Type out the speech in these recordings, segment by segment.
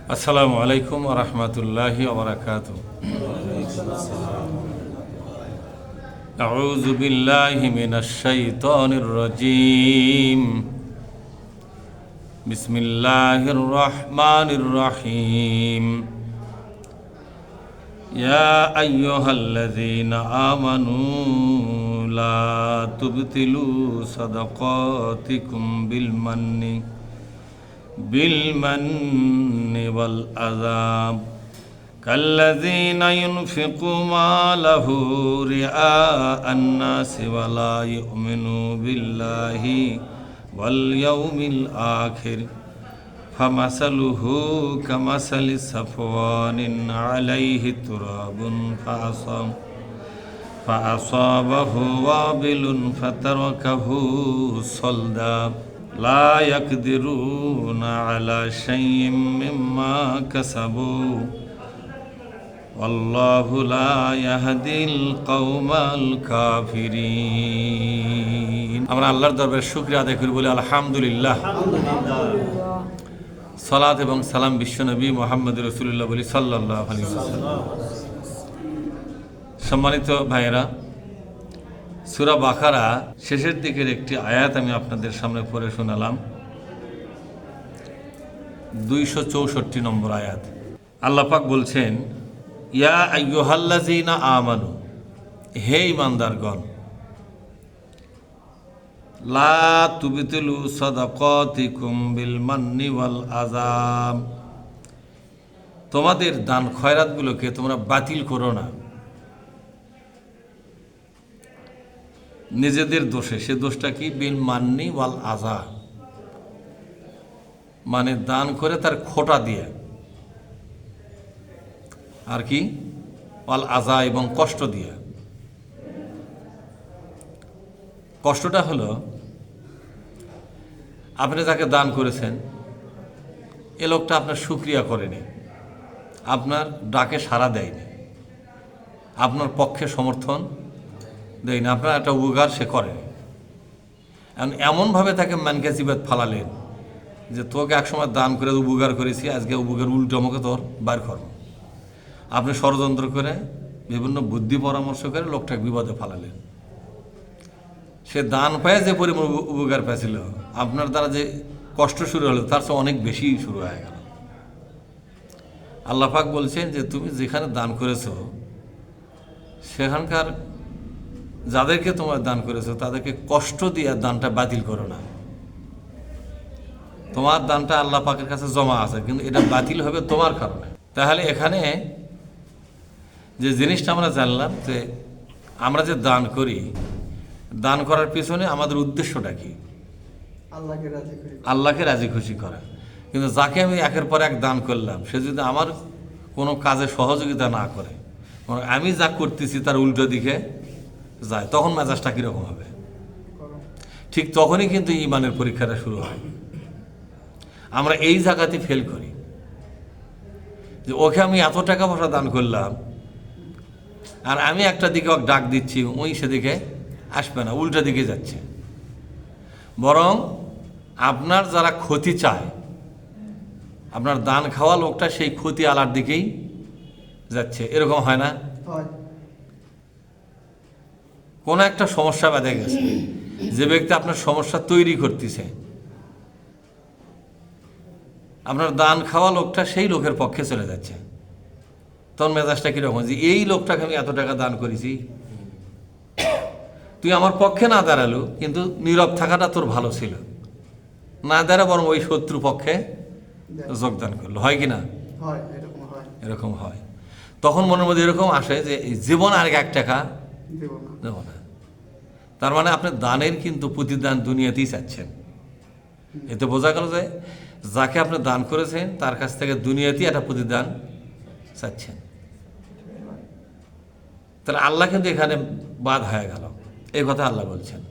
আসসালামু আলাইকুম ওয়া রাহমাতুল্লাহি ওয়া বারাকাতুহু। আউযু বিল্লাহি মিনাশ শাইতানির রাজীম। বিসমিল্লাহির রাহমানির রাহিম। ইয়া আইয়ুহাল্লাযীনা আমানু লা তুবতিলু সাদাকাতিকুম بالمن والعذاب كالذين ينفقون ماله رئاء الناس ولا يؤمنون بالله واليوم الآخر فمثله كمثل صفوان عليه تراب فأصابه وابل فتركه صلدا لا يقدرون على شيء مما كسبوا والله لا يهدي القوم الكافرين। আমরা আল্লাহর দরবারে শুকরিয়া আদায় করি, বলি আলহামদুলিল্লাহ। সালাত এবং সালাম বিশ্বনবী মুহাম্মদ রাসূলুল্লাহ বলি সাল্লাল্লাহু আলাইহি ওয়াসাল্লাম। সম্মানিত ভাইয়েরা, সূরা বাকারা শেষের দিকের একটি আয়াত আমি আপনাদের সামনে পড়ে শোনালাম। 264 নম্বর আয়াত। আল্লাহ পাক বলছেন, ইয়া আইয়ুহাল্লাযীনা আমানু, হে ঈমানদারগণ, লা তুবতিলু সাদাকাতিকুম বিল মান্নি ওয়াল আযাব, তোমাদের দান খয়রাতগুলোকে তোমরা বাতিল করো না নিজেদের দোষে। সে দোষটা কি? বিল মান্নি ওয়াল আযা, মানে দান করে তার খোটা দিয়ে, আর কি ওয়াল আযা, এবং কষ্ট দিয়ে। কষ্টটা হলো, আপনি যাকে দান করেছেন এ লোকটা আপনার শুকরিয়া করেনি, আপনার ডাকে সাড়া দেয়নি, আপনার পক্ষে সমর্থন দেয় না, আপনার একটা উপকার সে করেনি। এমনভাবে তাকে মানকাসিবাত ফালালেন যে তোকে একসময় দান করে উপকার করেছি, আজকে উপকার উল্টো মুখে তোর বার করবো। আপনি ষড়যন্ত্র করে বিভিন্ন বুদ্ধি পরামর্শ করে লোকটাকে বিপদে ফালালেন। সে দান পায় যে পরিমাণ উপকার পেয়েছিল, আপনার দ্বারা যে কষ্ট শুরু হলো তার চেয়ে অনেক বেশি শুরু হয়ে গেল। আল্লাহ পাক বলছেন যে তুমি যেখানে দান করেছো সেখানকার যাদেরকে তোমার দান করেছো তাদেরকে কষ্ট দিয়ে দানটা বাতিল করো না। তোমার দানটা আল্লাহ পাকের কাছে জমা আছে, কিন্তু এটা বাতিল হবে তোমার কারণে। তাহলে এখানে যে জিনিসটা আমরা জানলাম যে আমরা যে দান করি, দান করার পিছনে আমাদের উদ্দেশ্যটা কি? আল্লাহকে রাজি খুশি করা। কিন্তু যাকে আমি একের পর এক দান করলাম, সে যদি আমার কোনো কাজে সহযোগিতা না করে, আমি যা করতেছি তার উল্টো দিকে যায়, তখন মেজাজটা কীরকম হবে? ঠিক তখনই কিন্তু ঈমানের পরীক্ষাটা শুরু হয়। আমরা এই জায়গাতে ফেল করি যে ওকে আমি এত টাকা পয়সা দান করলাম আর আমি একটা দিকে ওকে ডাক দিচ্ছি, ওই সেদিকে আসবে না, উল্টো দিকে যাচ্ছে। বরং আপনার যারা ক্ষতি চায়, আপনার দান খাওয়া লোকটা সেই ক্ষতি আলার দিকেই যাচ্ছে। এরকম হয় না? কোনো একটা সমস্যা বেঁধে গেছে, যে ব্যক্তি আপনার সমস্যা তৈরি করতেছে, আপনার দান খাওয়া লোকটা সেই লোকের পক্ষে চলে যাচ্ছে। তখন মেজাজটা কীরকম? যে এই লোকটাকে আমি এত টাকা দান করেছি, তুই আমার পক্ষে না দাঁড়ালো, কিন্তু নীরব থাকাটা তোর ভালো ছিল, না দাঁড়া বরং ওই শত্রু পক্ষে যোগদান করলো। হয় কি না? এরকম হয়। তখন মনের মধ্যে এরকম আসে যে জীবন আর 1 টাকা দেব না। তার মানে আপনি দানের কিন্তু প্রতিদান দুনিয়াতেই চাচ্ছেন। এতে বোঝা গেল যে যাকে আপনি দান করেছেন তার কাছ থেকে দুনিয়াতেই একটা প্রতিদান চাচ্ছেন। তাহলে আল্লাহ কিন্তু এখানে বাদ হয়ে গেল। এই কথা আল্লাহ বলছেন,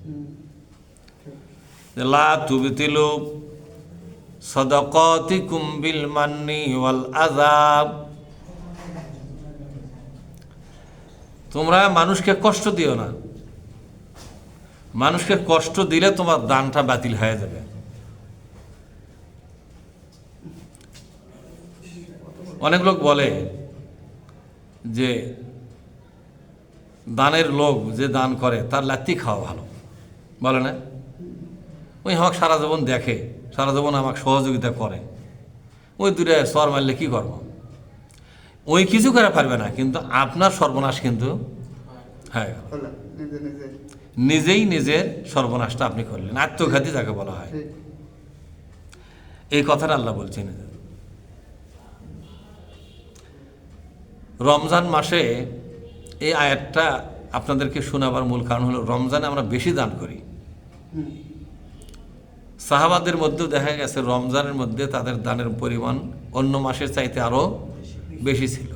লা তুবতিলু সাদাকাতিকুম বিল মান্নি ওয়াল আযাব, তোমরা মানুষকে কষ্ট দিও না। মানুষকে কষ্ট দিলে তোমার দানটা বাতিল হয়ে যাবে। অনেক লোক বলে যে দানের লোক যে দান করে তার লাত্তি খাওয়া ভালো, বলে না? ওই আমাকে সারা জীবন দেখে, সারা জীবন আমাকে সহযোগিতা করে, ওই দূরে সর মারলে কী করবো? ওই কিছু করে পারবে না, কিন্তু আপনার সর্বনাশ কিন্তু হ্যাঁ, নিজেই নিজের সর্বনাশটা আপনি করলেন, আত্মঘাতী যাকে বলা হয়। এই কথাটা আল্লাহ বলছেন। রমজান মাসে এই আয়াতটা আপনাদেরকে শোনাবার মূল কারণ হলো রমজানে আমরা বেশি দান করি। সাহাবাদের মধ্যেও দেখা গেছে রমজানের মধ্যে তাদের দানের পরিমাণ অন্য মাসের চাইতে আরও বেশি ছিল,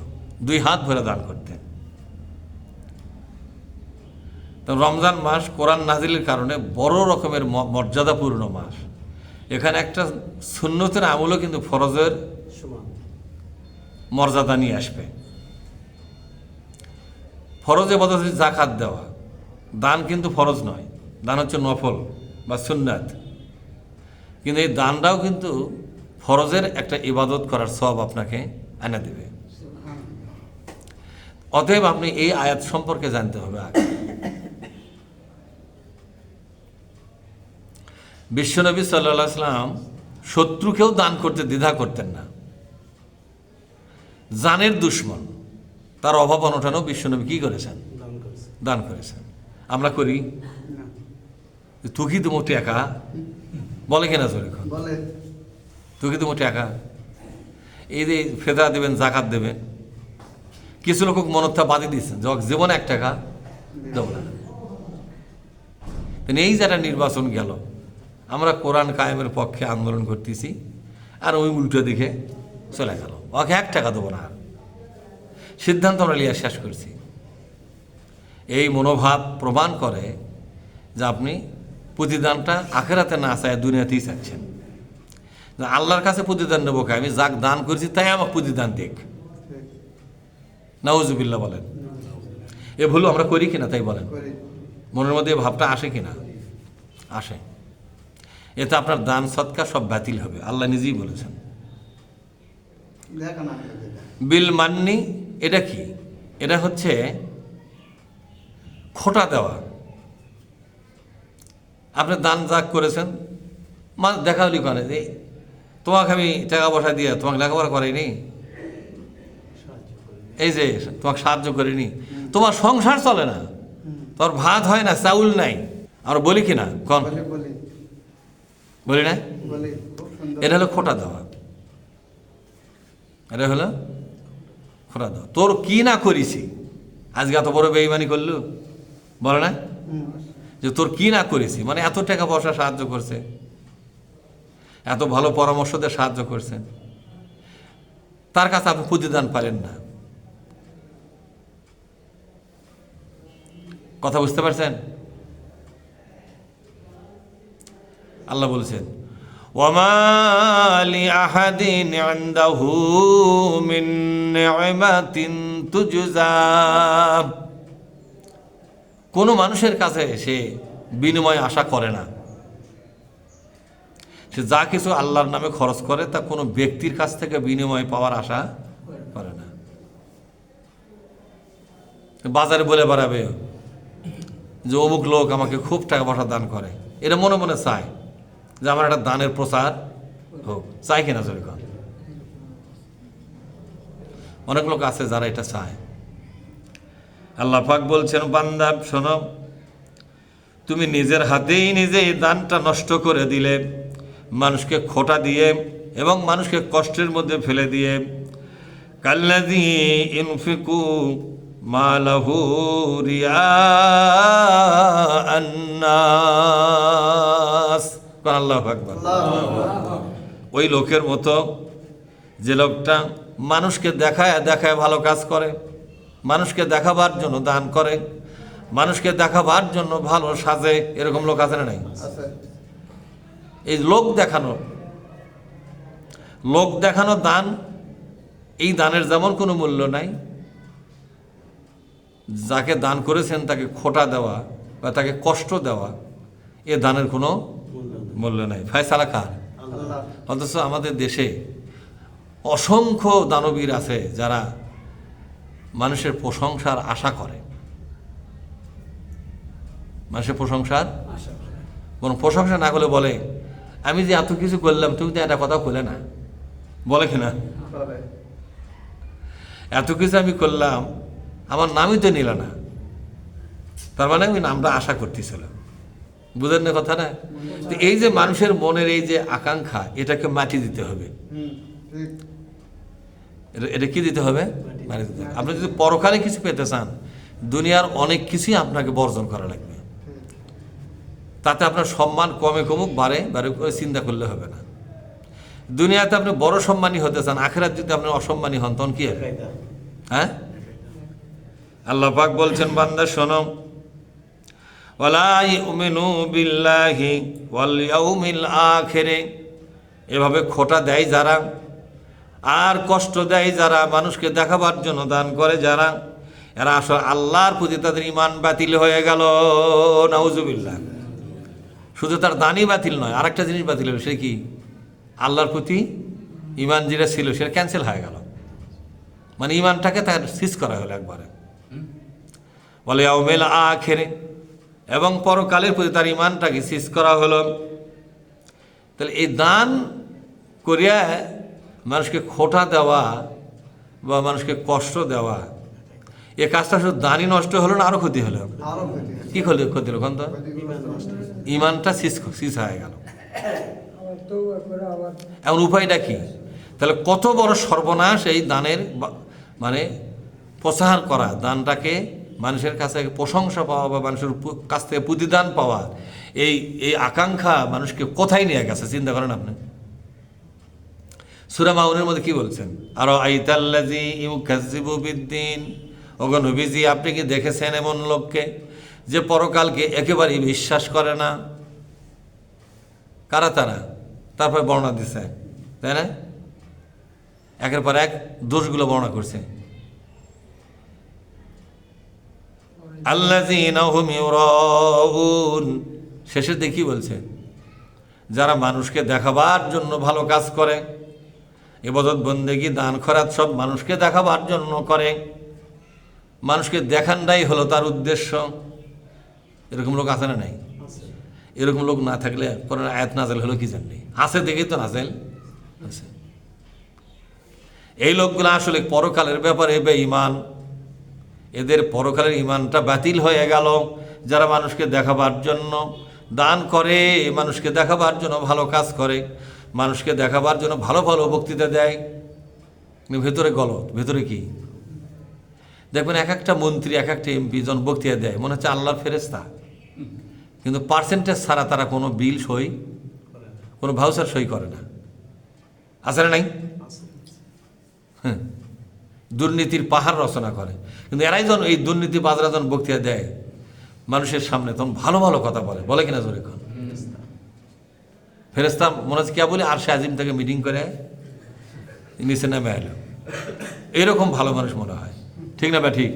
2 হাত ভরে দান করতেন। তো রমজান মাস কোরআন নাজিলের কারণে বড় রকমের মর্যাদাপূর্ণ মাস। এখানে একটা সুন্নতের আমলও কিন্তু ফরজের মর্যাদা নিয়ে আসবে। ফরজে বদলে জাকাত দেওয়া, দান কিন্তু ফরজ নয়, দান হচ্ছে নফল বা সুন্নাত, কিন্তু এই দানটাও কিন্তু ফরজের একটা ইবাদত করার সওয়াব আপনাকে এনে দেবে। অতএব আপনি এই আয়াত সম্পর্কে জানতে হবে আগে। বিশ্বনবী সাল্লাল্লাহু আলাইহি সাল্লাম শত্রুকেও দান করতে দ্বিধা করতেন না। জানের দুশ্মন, তার অভাব অনটনও বিশ্বনবী কি করেছেন? দান করেছেন। আমরা করি? তুকি তো মোটে একা বলে কিনা চলে, তুকি তো মোটে একা। এই যে ফেদা দেবেন, জাকাত দেবেন, কিছু লোক মনত্থা বাদে দিয়েছেন, জীবনে 1 টাকা দেব না। এই যারা নির্বাচন গেল, আমরা কোরআন কায়েমের পক্ষে আন্দোলন করতেছি, আর ওই উল্টো দিকে চলে গেল, ওকে 1 টাকা দেবো না, সিদ্ধান্ত আমরা লিয়া শেষ করছি। এই মনোভাব প্রমাণ করে যে আপনি প্রতিদানটা আখেরাতে না চায় দুনিয়াতেই চাচ্ছেন। আল্লাহর কাছে প্রতিদান নেবো কে? আমি যাক দান করেছি তাই আমার প্রতিদান দেখ। নাউজুবিল্লাহ বলেন। এ ভুল আমরা করি কিনা তাই বলেন? মনের মধ্যে ভাবটা আসে কিনা? আসে। এতে আপনার দান সৎকার সব বাতিল হবে, আল্লাহ নিজেই বলেছেন। বিল মান্নি, এটা কি? এটা হচ্ছে খোটা দেওয়া। আপনি দান জাগ করেছেন, দেখা হলি কানে যে তোমাকে আমি টাকা পয়সা দিয়ে তোমাকে লেখাপড়া করাইনি, এই যে তোমাকে সাহায্য করিনি, তোমার সংসার চলে না, তোমার ভাত হয় না, চাউল নাই, আমরা বলি কিনা? কম বলি না? এটা হলো খোটা দেওয়া, এটা হলো খোটা দেওয়া। তোর কি না করেছি, আজকে এত বড় বেঈমানি করলু, বলে না যে তোর কি না করেছি, মানে এত টাকা পয়সা সাহায্য করছে, এত ভালো পরামর্শ দিয়ে সাহায্য করছেন, তার কাছে আপনি প্রতিদান পারেন না। কথা বুঝতে পারছেন? আল্লাহ বলছেন ওয়ামা লিআহাদিন ইনদাহু মিন নি'মাতিন তুজজা, কোনো মানুষের কাছে সে বিনিময় আশা করে না। সে যা কিছু আল্লাহর নামে খরচ করে তা কোনো ব্যক্তির কাছ থেকে বিনিময় পাওয়ার আশা করে না। বাজারে বলে বেড়াবে যে অমুক লোক আমাকে খুব টাকা পয়সা দান করে, এটা মনে মনে চায় যে আমার একটা দানের প্রচার হোক, চাই কিনা জোরে কর? অনেক লোক আছে যারা এটা চায়। আল্লাহ পাক বলছেন, বান্দা শোনো, তুমি নিজের হাতেই নিজে এই দানটা নষ্ট করে দিলে, মানুষকে খোটা দিয়ে এবং মানুষকে কষ্টের মধ্যে ফেলে দিয়ে। কাল্লাযী ইনফিকু মালাহু রিয়াআন নাস, আল্লাহু আকবার। ওই লোকের মতো যে লোকটা মানুষকে দেখায় দেখায় ভালো কাজ করে, মানুষকে দেখাবার জন্য দান করে, মানুষকে দেখাবার জন্য ভালো সাজে, এরকম লোক আছে না নাই? এই লোক দেখানো দান, এই দানের যেমন কোনো মূল্য নাই, যাকে দান করেছেন তাকে খোটা দেওয়া বা তাকে কষ্ট দেওয়া, এ দানের কোনো মূল্য নাই। ফয়সালা কার? অথচ আমাদের দেশে অসংখ্য দানবীর আছে যারা মানুষের প্রশংসার আশা করে, মানুষের প্রশংসার বরং প্রশংসা না করলে বলে আমি যে এত কিছু করলাম তুমি তো একটা কথা বলে না, বলে কিনা? এত কিছু আমি করলাম আমার নামই তো নিল না, তার মানে আমি নামটা আশা করতেছিলাম। বুঝেন না কথাটা? তো এই যে মানুষের মনের এই যে আকাঙ্ক্ষা, এটাকে মাটি দিতে হবে। এটা কি দিতে হবে? মাটি দিতে হবে। আপনি যদি পরকালে কিছু পেতে চান, দুনিয়ার অনেক কিছুই আপনাকে বর্জন করা লাগবে। তাতে আপনার সম্মান কমে কমুক বাড়ে বাড়ে করে চিন্তা করলে হবে না। দুনিয়াতে আপনি বড় সম্মানী হতে চান, আখিরাত যদি আপনি অসম্মানী হন তখন কি হবে? হ্যাঁ, আল্লাহ পাক বলছেন বান্দা শোনো, ওয়ালা ইউমিনু বিল্লাহি ওয়াল ইয়াউমিল আখির, এভাবে খোটা দেয় যারা আর কষ্ট দেয় যারা, মানুষকে দেখাবার জন্য দান করে যারা, এরা আসলে আল্লাহর প্রতি তাদের ঈমান বাতিল হয়ে গেল। নাউজুবিল্লাহ। শুধু তার দানই বাতিল নয়, আরেকটা জিনিস বাতিল হলো, সে কি? আল্লাহর প্রতি ঈমান যেটা ছিল সেটা ক্যান্সেল হয়ে গেল, মানে ঈমানটাকে তার সিজ করা হলো একবারে। বলে ইয়াউমিল আখির, এবং পরকালের প্রতি তার ঈমানটাকে সিজ করা হলো। তাহলে এই দান করিয়া মানুষকে খোটা দেওয়া বা মানুষকে কষ্ট দেওয়া, এ কাজটা শুধু দানই নষ্ট হলো না, আরো ক্ষতি হলো। কি ক্ষতি হলো? তো ঈমানটা সিজ হয়ে গেল। এমন উপায়টা কি? তাহলে কত বড় সর্বনাশ এই দানের, মানে প্রচার করা, দানটাকে মানুষের কাছে প্রশংসা পাওয়া বা মানুষের কাছ থেকে প্রতিদান পাওয়া, এই আকাঙ্ক্ষা মানুষকে কোথায় নিয়ে গেছে চিন্তা করেন আপনি। সূরা মাউনের মধ্যে কি বলছেন? আর আইতাল্লাযী ইউকাযযিবু বিদ্দীন, ওগো নবীজি আপনি কি দেখেছেন এমন লোককে যে পরকালকে একেবারেই বিশ্বাস করে না? কারা তারা? তারপরে বর্ণনা দিচ্ছে, তাই না? একের পর এক দোষগুলো বর্ণনা করছে। আল্লাযীনা হুম ইউরাউন, শেষের দিকে কি বলছে? যারা মানুষকে দেখাবার জন্য ভালো কাজ করে, ইবাদত বন্দেগী দান খয়রাত সব মানুষকে দেখাবার জন্য করে, মানুষকে দেখানটাই হলো তার উদ্দেশ্য। এরকম লোক আছে না নাই? এরকম লোক না থাকলে কোরআনের আয়াত নাযিল হলো কি জানি? আছে দেখেই তো নাযিল আছে। এই লোকগুলো আসলে পরকালের ব্যাপারে বেঈমান, এদের পরকালের ঈমানটা বাতিল হয়ে গেল। যারা মানুষকে দেখাবার জন্য দান করে, মানুষকে দেখাবার জন্য ভালো কাজ করে, মানুষকে দেখাবার জন্য ভালো ভালো বক্তৃতা দেয়, ভেতরে গলত। ভেতরে কি দেখবেন, এক একটা মন্ত্রী এক একটা এমপি যখন বক্তৃতা দেয় মনে হচ্ছে আল্লাহর ফেরেশতা, কিন্তু পার্সেন্টেজ ছাড়া তারা কোনো বিল সই, কোনো ভাউচার সই করে না। আছে না নাই? হ্যাঁ, দুর্নীতির পাহাড় রচনা করে। কিন্তু এরাই যখন এই দুর্নীতি বাজরা যখন বক্তৃতা দেয় মানুষের সামনে, তখন ভালো ভালো কথা বলে কিনা জোরে কন? ফেরেশতা মনে হচ্ছে কে বলে আরশে আজিম থেকে মিটিং করে নিচে নেমে এলো, এরকম ভালো মানুষ মনে হয়। ঠিক না বা ঠিক?